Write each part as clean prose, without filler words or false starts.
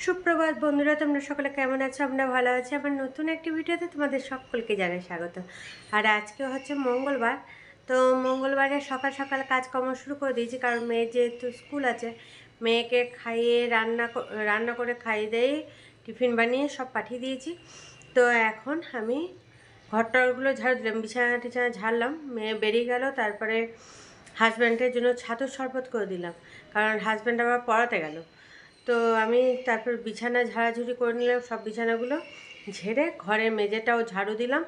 সুপ্রভাত বন্ধুরা, তোমরা সকলে কেমন আছো? আমরা ভালো আছি। আমার নতুন একটি ভিডিওতে তোমাদের সকলকে জানাই স্বাগত। আর আজকে হচ্ছে মঙ্গলবার, তো মঙ্গলবারে সকাল সকাল কাজকর্ম শুরু করে দিয়েছি, কারণ মেয়ের যেহেতু স্কুল আছে, মেয়েকে খাইয়ে রান্না করে খাইয়ে দিয়ে টিফিন বানিয়ে সব পাঠিয়ে দিয়েছি। তো এখন আমি ঘরটারগুলো ঝাড়ু দিলাম, বিছানা টিছানা ঝাড়লাম, মেয়ে বেরিয়ে গেল। তারপরে হাজব্যান্ডের জন্য ছাতুর শরবত করে দিলাম, কারণ হাজব্যান্ড আবার পড়াতে গেল। তো আমি তারপর বিছানা ঝাড়াঝুড়ি করে নিলাম, সব বিছানাগুলো ঝেড়ে ঘরের মেঝেটাও ঝাড়ু দিলাম।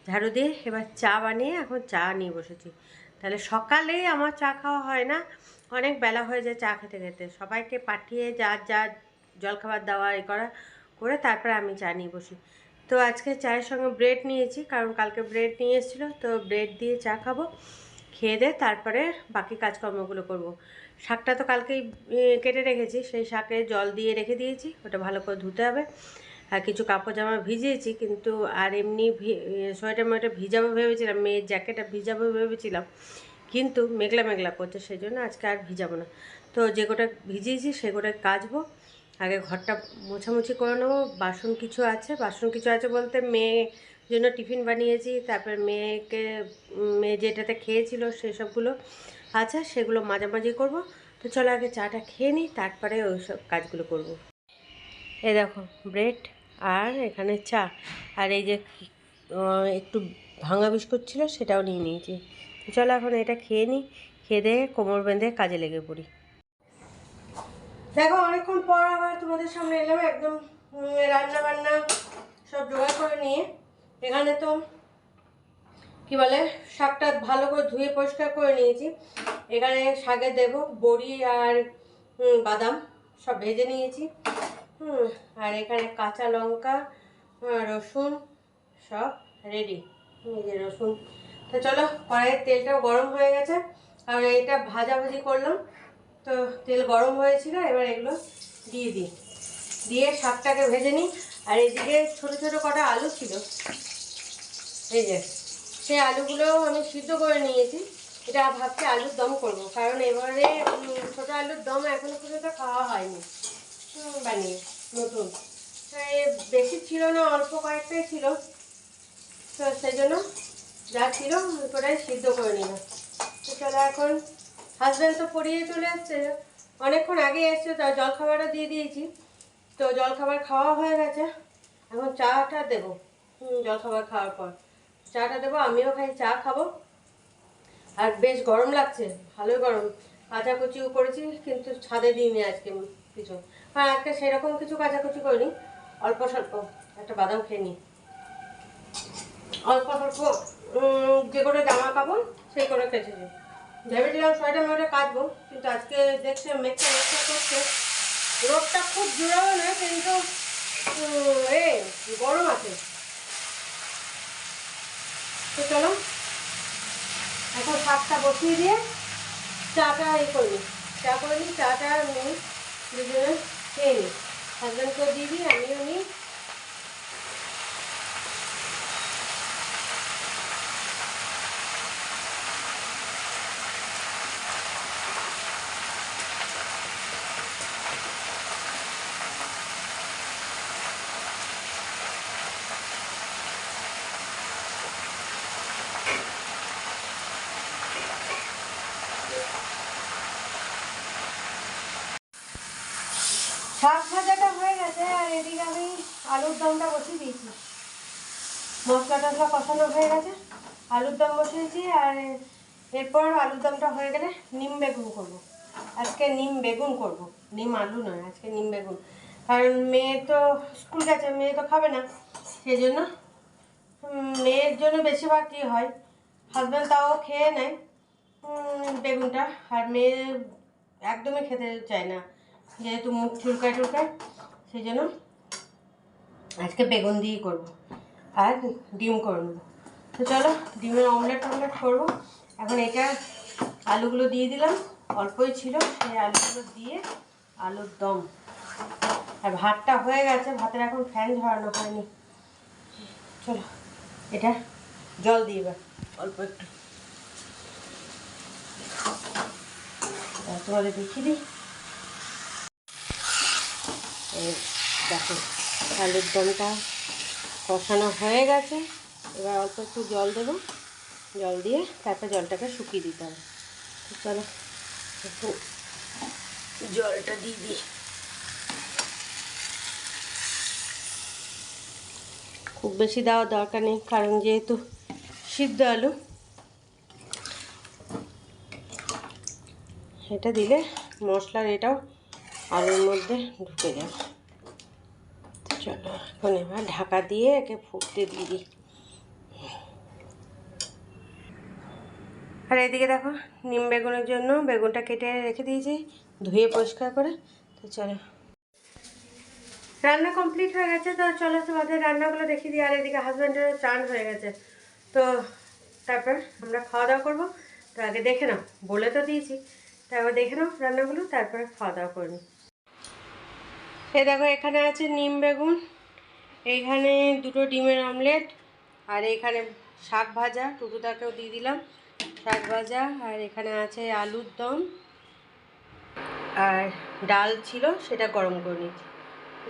ঝাড়ু দিয়ে এবার চা বানিয়ে এখন চা নিয়ে বসেছি। তাহলে সকালেই আমার চা খাওয়া হয় না, অনেক বেলা হয়ে যায় চা খেতে খেতে। সবাইকে পাঠিয়ে যার যার জলখাবার দেওয়া করা করে তারপরে আমি চা নিয়ে বসি। তো আজকে চায়ের সঙ্গে ব্রেড নিয়েছি, কারণ কালকে ব্রেড নিয়ে এসেছিলো, তো ব্রেড দিয়ে চা খাবো। খেয়ে দিয়ে তারপরে বাকি কাজকর্মগুলো করব। শাকটা তো কালকেই কেটে রেখেছি, সেই শাকে জল দিয়ে রেখে দিয়েছি, ওটা ভালো করে ধুতে হবে। আর কিছু কাপড় জামা ভিজিয়েছি, কিন্তু আর এমনি সোয়েটার মোয়েটার ভিজাবো ভেবেছিলাম, মেয়ের জ্যাকেটটা ভিজাবো ভেবেছিলাম, কিন্তু মেঘলা মেঘলা করছে, সেই জন্য আজকে আর ভিজাবো না। তো যে গোটা ভিজিয়েছি সে গোটা কাচবো। আগে ঘরটা মোছামুছি করে নেবো। বাসন কিছু আছে বলতে মেয়ে জন্য টিফিন বানিয়েছি, তারপর মেয়ে যেটাতে খেয়েছিল সেসবগুলো আছে, সেগুলো মাঝামাঝি করব। তো চলো আগে চাটা খেয়ে নিই, তারপরে ওই সব কাজগুলো করব। এই দেখো ব্রেড, আর এখানে চা, আর এই যে একটু ভাঙা বিস্কুট ছিল সেটাও নিয়ে নিয়েছি। চলো এখন এটা খেয়ে নিই, খেয়ে দিয়ে কোমর বেঁধে কাজে লেগে পড়ি। দেখো অনেকক্ষণ পর আবার তোমাদের সামনে এলাম, একদম রান্না বান্না সব জোগাড় করে নিয়ে। এখানে তো কি বলে, শাকটা ভালো করে ধুয়ে পরিষ্কার করে নিয়েছি। এখানে শাকে দেব বড়ি আর বাদাম সব ভেজে নিয়েছি। আর এখানে কাঁচা লঙ্কা, রসুন সব রেডি। এই যে রসুন। তো চলো, কড়াইয়ের তেলটাও গরম হয়ে গেছে, আর এটা ভাজাভাজি করলাম, তো তেল গরম হয়েছিল। এবার এগুলো দিয়ে শাকটাকে ভেজে নিই। আর এইদিকে ছোটো ছোটো কটা আলু ছিল, এই যে সেই আলুগুলোও আমি সিদ্ধ করে নিয়েছি। এটা ভাবছি আলুর দম করব, কারণ এবারে ছোটো আলুর দম এখনো পর্যন্ত খাওয়া হয়নি বানিয়ে নতুন। বেশি ছিল না, অল্প কয়েকটাই ছিল, তো সেই জন্য যা ছিল ওটাই সিদ্ধ করে নিলাম। তো চলো এখন হাজব্যান্ড তো পড়িয়ে চলে আসছে, অনেকক্ষণ আগে এসছে, তার জলখাবারও দিয়ে দিয়েছি। তো জলখাবার খাওয়া হয়ে গেছে, এখন চাটা দেবো। জলখাবার খাওয়ার পর চাটা দেবো, আমিও চা খাবো। আর বেশ গরম লাগছে, ভালোই গরম। কাচাকুচিও করেছি, কিন্তু ছাদে দিইনি আজকে কিছু। হ্যাঁ, আজকে সেরকম কিছু কাচাকুচি করিনি, অল্প স্বল্প একটা বাদাম খেয়ে নিই, অল্প স্বল্প যে করে জামা কাপড় সেই করে কেটেছি। ভেবেছিলাম সোয়েটার মোয়েটার কাচবো, কিন্তু আজকে দেখছে মেঘটা করছে, রোদটা খুব জোরালো নয়, কিন্তু গরম আছে। তো চলো এখন শাকটা বসিয়ে দিয়ে চাটা চা করে নিই, চাটা নিই, দুজনে খেয়ে নিই। হাজব্যান্ডকেও দিয়ে দিই, আমিও নিই। শাক ভাজাটা হয়ে গেছে, আর এদিকে আমি আলুর দমটা বসিয়ে দিয়েছি। মশলা টশলা কষানো হয়ে গেছে, আলুর দম বসিয়েছি। আর এরপর আলুর দমটা হয়ে গেলে নিম বেগুন করবো। আজকে নিম বেগুন করবো, নিম আলু নয়, আজকে নিম বেগুন। কারণ মেয়ে তো স্কুল গেছে, মেয়ে তো খাবে না, সেই জন্য মেয়ের জন্য বেশিরভাগ কী হয়, হাজব্যান্ড তাও খেয়ে নেয় বেগুনটা, আর মেয়ে একদমই খেতে চায় না, যেহেতু মুখ চুলকায় সেই জন্য আজকে বেগুন দিয়েই করবো। আর ডিম করে নেবো। তো চলো ডিমের অমলেট করবো। এখন এটা আলুগুলো দিয়ে দিলাম, অল্পই ছিল, সেই আলুগুলো দিয়ে আলুর দম। আর ভাতটা হয়ে গেছে, ভাতের এখন ফ্যান ঝরানো হয়নি। চলো এটা জল দিয়ে এবার অল্প একটু তোমাদের দেখিয়ে দিই। দেখো আলুর দমটা কষানো হয়ে গেছে। এবার অল্প একটু জল দেবো, জল দিয়ে তারপর জলটাকে শুকিয়ে দিতে হবে। তো চলো একটু জলটা দিয়ে দিই। খুব বেশি দেওয়ার দরকার নেই, কারণ যেহেতু সিদ্ধ আলু, এটা দিলে মশলার এটাও আলুর মধ্যে ঢুকে যাবে। চলো এখন এবার ঢাকা দিয়ে একে ফুটতে দিয়ে দিই। আর এদিকে দেখো নিম বেগুনের জন্য বেগুনটা কেটে রেখে দিয়েছি, ধুয়ে পরিষ্কার করে। তো চলো রান্না কমপ্লিট হয়ে গেছে। তো চলো তোমাদের রান্নাগুলো দেখিয়ে দিই। আর এদিকে হাজব্যান্ডেরও চান হয়ে গেছে, তো তারপর আমরা খাওয়া দাওয়া করবো। তো আগে দেখে নাও, বলে তো দিয়েছি, তারপর দেখে নাও রান্নাগুলো, তারপরে খাওয়া দাওয়া করে নিই। এই দেখো এখানে আছে নিম বেগুন, এইখানে দুটো ডিমের অমলেট, আর এইখানে শাক ভাজা, টুটুদাকেও দিয়ে দিলাম শাক ভাজা, আর এখানে আছে আলুর দম, আর ডাল ছিল সেটা গরম করে নিচ্ছি।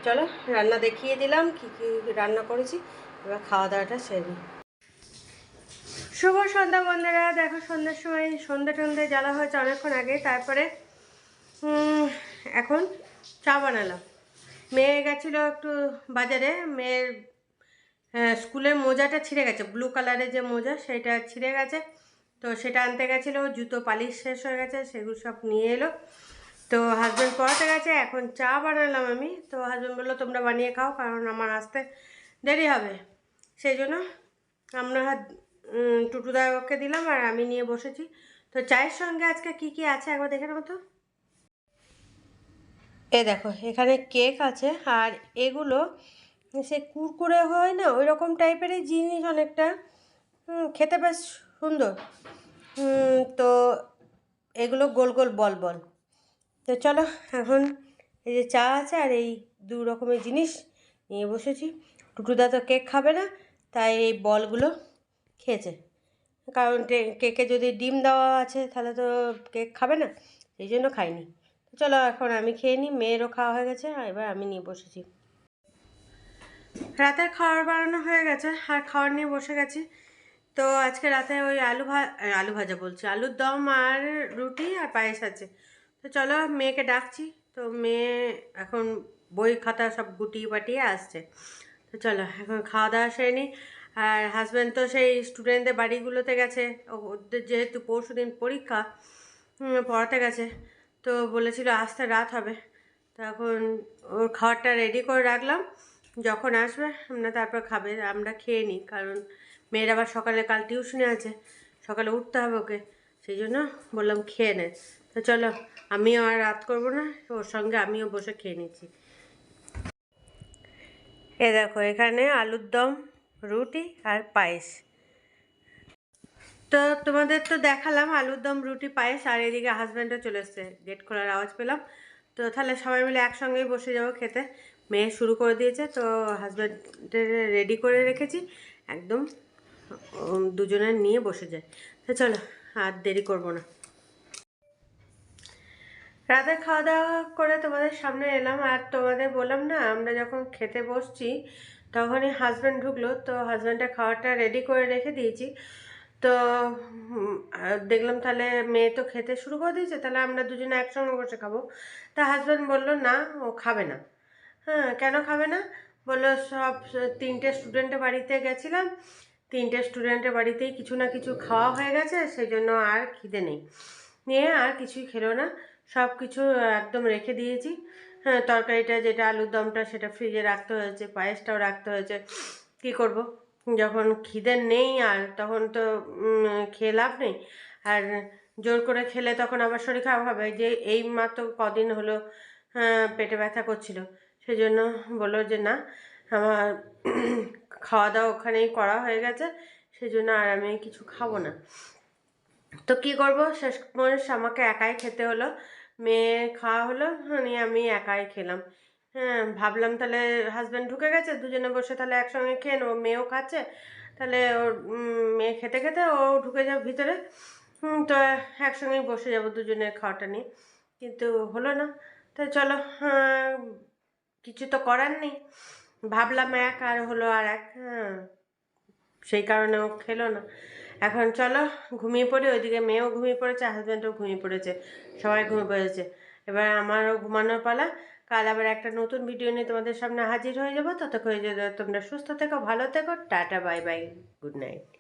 চলো রান্না দেখিয়ে দিলাম কী কী রান্না করেছি, এবার খাওয়া দাওয়াটা সেরে নিই। শুভ সন্ধ্যা বন্ধুরা। দেখো সন্ধ্যার সময় সন্ধ্যে টন্ধে জ্বালা হয়েছে অনেকক্ষণ আগে, তারপরে এখন চা বানালাম। মেয়ে গেছিলো একটু বাজারে, মেয়ের স্কুলের মোজাটা ছিঁড়ে গেছে, ব্লু কালারের যে মোজা সেটা ছিঁড়ে গেছে, তো সেটা আনতে গেছিলো। জুতো পালিশ শেষ হয়ে গেছে, সেগুলো সব নিয়ে এলো। তো হাজব্যান্ড পড়াতে গেছে, এখন চা বানালাম আমি। তো হাজব্যান্ড বললো তোমরা বানিয়ে খাও, কারণ আমার আসতে দেরি হবে। সেই জন্য আমরা টুটুদাকে দিলাম আর আমি নিয়ে বসেছি। তো চায়ের সঙ্গে আজকে কি কি আছে একবার দেখে নেবো তো। এ দেখো এখানে কেক আছে, আর এগুলো সে কুরকুরে হয় না, ওই রকম টাইপেরই জিনিস অনেকটা, খেতে বেশ সুন্দর। তো এগুলো গোল গোল বল বল। তো চলো এখন এই যে চা আছে আর এই দু রকমের জিনিস নিয়ে বসেছি। টুটুদা তো কেক খাবে না, তাই এই বলগুলো খেয়েছে, কারণ কেকে যদি ডিম দেওয়া আছে তাহলে তো কেক খাবে না, এই জন্য খাইনি। তো চলো এখন আমি খেয়ে নিই, মেয়েরও খাওয়া হয়ে গেছে, আর এবার আমি নিয়ে বসেছি। রাতের খাবার বানানো হয়ে গেছে আর খাবার নিয়ে বসে গেছি। তো আজকে রাতে ওই আলু ভাজা বলছি, আলুর দম আর রুটি আর পায়েস আছে। তো চলো মেয়েকে ডাকছি। তো মেয়ে এখন বই খাতা সব গুটিয়ে পাটিয়ে আসছে। তো চলো এখন খাওয়া দাওয়া সেরে নিই। আর হাজব্যান্ড তো সেই স্টুডেন্টদের বাড়িগুলোতে গেছে, ওদের যেহেতু পরশু দিন পরীক্ষা, পড়াতে গেছে, তো বলেছিল আসতে রাত হবে। তো এখন ওর খাবারটা রেডি করে রাখলাম, যখন আসবে আমরা তারপর খাবে, আমরা খেয়ে নিই, কারণ মেয়ের আবার সকালে কাল টিউশনে আছে, সকালে উঠতে হবে ওকে, সেই জন্য বললাম খেয়ে নে। তো চলো আমিও আর রাত করবো না, ওর সঙ্গে আমিও বসে খেয়ে নিচ্ছি। এ দেখো এখানে আলুর দম, রুটি আর পায়েস। তো তোমাদের তো দেখালাম আলুর দম, রুটি, পায়েস, আর এদিকে হাজব্যান্ডও চলে এসছে, গেট খোলার আওয়াজ পেলাম। তো তাহলে সবাই মিলে একসঙ্গেই বসে যাবো খেতে। মেয়ে শুরু করে দিয়েছে, তো হাজব্যান্ডের রেডি করে রেখেছি, একদম দুজনে নিয়ে বসে যায়। তো চলো আর দেরি করবো না। রাতে খাওয়া দাওয়া করে তোমাদের সামনে এলাম, আর তোমাদের বললাম না আমরা যখন খেতে বসছি তখনই হাজব্যান্ড ঢুকলো। তো হাজব্যান্ডের খাওয়াটা রেডি করে রেখে দিয়েছি। তো দেখলাম তাহলে মেয়ে তো খেতে শুরু করে দিয়েছে, তাহলে আমরা দুজনে একসঙ্গে বসে খাবো। তা হাজব্যান্ড বললো না ও খাবে না। হ্যাঁ কেন খাবে না, বললো সব তিনটে স্টুডেন্টের বাড়িতে গেছিলাম, তিনটে স্টুডেন্টের বাড়িতেই কিছু না কিছু খাওয়া হয়ে গেছে, সেই জন্য আর খিদে নেই, নিয়ে আর কিছুই খেলো না, সব কিছু একদম রেখে দিয়েছি। হ্যাঁ তরকারিটা যেটা আলুর দমটা সেটা ফ্রিজে রাখতে হয়েছে, পায়েসটাও রাখতে হয়েছে, কী করব, যখন খিদে নেই আর তখন তো খেয়ে লাভ নেই। আর জোর করে খেলে তখন আবার শরীর খারাপ হবে, যে এই মাত্র কদিন হলো পেটে ব্যথা করছিল, সেই জন্য বললো যে না আমার খাওয়া দাওয়া ওখানেই করা হয়ে গেছে, সেই জন্য আর আমি কিছু খাবো না। তো কী করবো, শেষমেশ আমাকে একাই খেতে হলো, মেয়ে খাওয়া হলো, নিয়ে আমি একাই খেলাম। হ্যাঁ ভাবলাম তাহলে হাজব্যান্ড ঢুকে গেছে, দুজনে বসে তাহলে একসঙ্গে খেয়ে নেবো, মেয়েও খাচ্ছে, তাহলে ওর মেয়ে খেতে খেতে ও ঢুকে যাবে ভিতরে, তো একসঙ্গেই বসে যাবো দুজনের খাওয়াটা নিয়ে, কিন্তু হলো না। তো চলো কিছু তো করার নেই। ভাবলাম এক আর হলো আর এক, হ্যাঁ, সেই কারণে ও খেলো না। এখন চলো ঘুমিয়ে পড়ি, ওইদিকে মেয়েও ঘুমিয়ে পড়েছে, হাজব্যান্ডও ঘুমিয়ে পড়েছে, সবাই ঘুমিয়ে পড়েছে। এবার আমারও ঘুমানোর পালা। কাল আবার একটা নতুন ভিডিও নিয়ে তোমাদের সামনে হাজির হয়ে যাবো। ততক্ষণ তোমরা সুস্থ থেকো, ভালো থেকো, tata, bye bye, good night.